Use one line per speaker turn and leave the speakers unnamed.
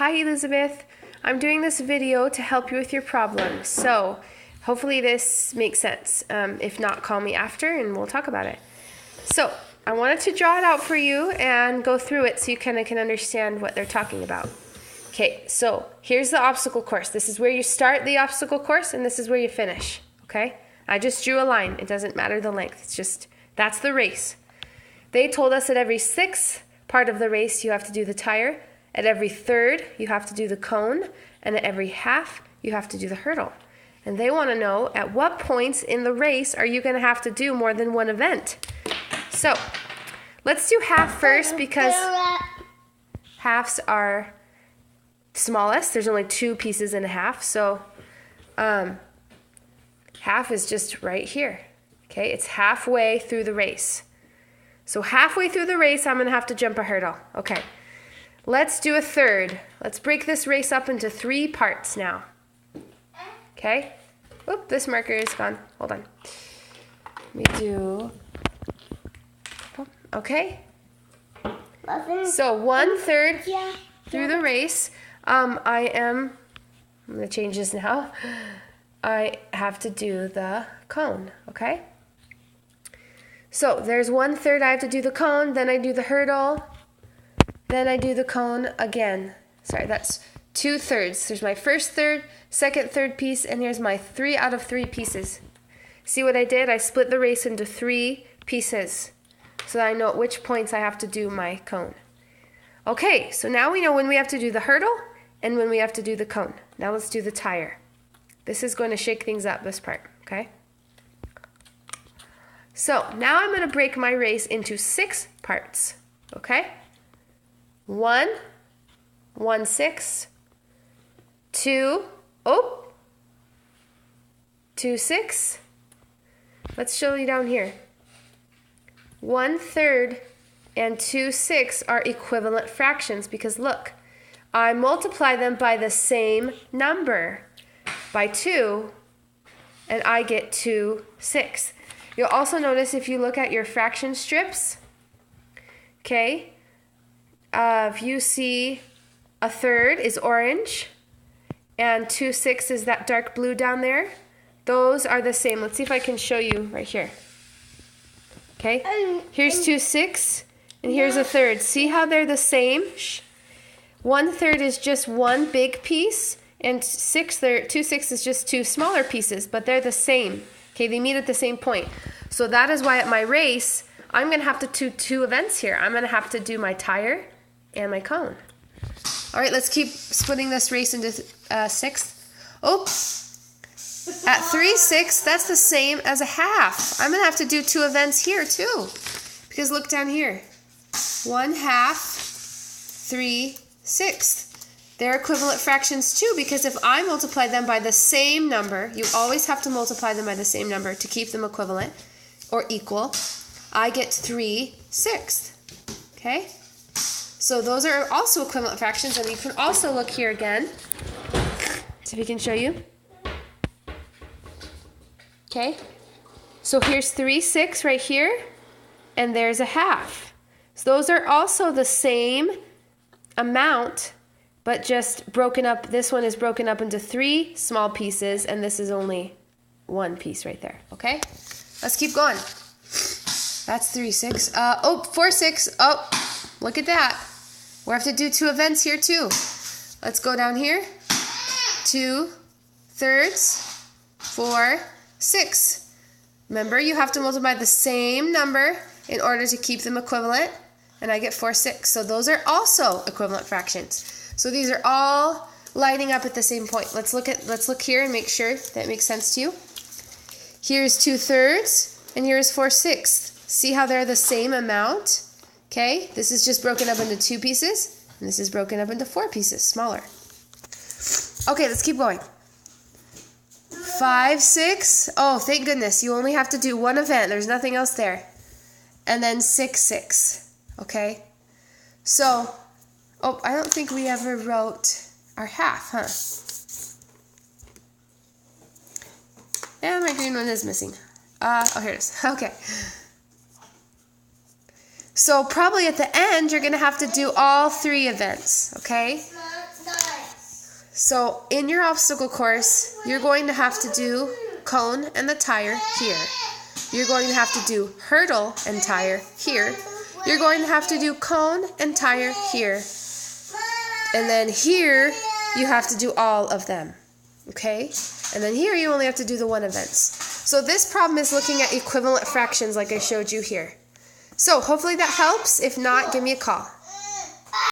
Hi Elizabeth, I'm doing this video to help you with your problem. So hopefully this makes sense. If not, call me after and we'll talk about it. So I wanted to draw it out for you and go through it so you kind of can understand what they're talking about. Okay, so here's the obstacle course. This is where you start the obstacle course and this is where you finish, okay? I just drew a line. It doesn't matter the length. It's just, that's the race. They told us at every sixth part of the race you have to do the tire. At every third, you have to do the cone. And at every half, you have to do the hurdle. And they want to know at what points in the race are you going to have to do more than one event. So let's do half first because halves are smallest. There's only 2 pieces in a half. So half is just right here. Okay, it's halfway through the race. So halfway through the race, I'm going to have to jump a hurdle. Okay, let's do a third. Let's break this race up into 3 parts now. Okay. Oop, this marker is gone. Hold on. Let me do... Okay. So 1/3 through the race, I'm going to change this now. I have to do the cone, okay? So there's 1/3 I have to do the cone, then I do the hurdle, then I do the cone again. Sorry, that's 2/3. There's my first third, second third piece, and here's my 3 out of 3 pieces. See what I did? I split the race into 3 pieces so that I know at which points I have to do my cone. Okay, so now we know when we have to do the hurdle and when we have to do the cone. Now let's do the tire. This is going to shake things up, this part, okay? So now I'm going to break my race into 6 parts, okay? 1, 1/6, 2, 2/6. Let's show you down here. 1/3 and 2/6 are equivalent fractions because look, I multiply them by the same number, by 2, and I get 2/6. You'll also notice if you look at your fraction strips, okay, if you see 1/3 is orange and 2/6 is that dark blue down there, those are the same. Let's see if I can show you right here. Okay, here's 2/6 and here's 1/3. See how they're the same? 1/3 is just one big piece and 2/6 is just 2 smaller pieces, but they're the same. Okay, they meet at the same point. So that is why at my race, I'm going to have to do 2 events here. I'm going to have to do my tire and my cone. All right, let's keep splitting this race into 6. At 3/6, that's the same as a half. I'm going to have to do 2 events here too. Because look down here. 1/2, 3/6. They're equivalent fractions too, because if I multiply them by the same number, you always have to multiply them by the same number to keep them equivalent or equal, I get 3/6. Okay? So those are also equivalent fractions, and you can also look here again. See if we can show you. Okay? So here's 3/6 right here, and there's a half. So those are also the same amount, but just broken up. This one is broken up into 3 small pieces, and this is only 1 piece right there, okay? Let's keep going. That's 3/6. 4/6. Oh, look at that. We have to do 2 events here too. Let's go down here. 2/3, 4/6. Remember, you have to multiply the same number in order to keep them equivalent, and I get 4/6. So those are also equivalent fractions. So these are all lining up at the same point. Let's look here and make sure that makes sense to you. Here's 2/3 and here's 4/6. See how they're the same amount? Okay, this is just broken up into 2 pieces, and this is broken up into 4 pieces, smaller. Okay, let's keep going. 5/6. Oh, thank goodness. You only have to do 1 event. There's nothing else there. And then 6/6. Okay? So, I don't think we ever wrote our half, huh? Yeah, my green one is missing. Here it is. Okay. So probably at the end, you're going to have to do all 3 events, okay? So in your obstacle course, you're going to have to do cone and the tire here. You're going to have to do hurdle and tire here. You're going to have to do cone and tire here. And then here, you have to do all of them, okay? And then here, you only have to do the 1 events. So this problem is looking at equivalent fractions like I showed you here. So hopefully that helps. If not, give me a call.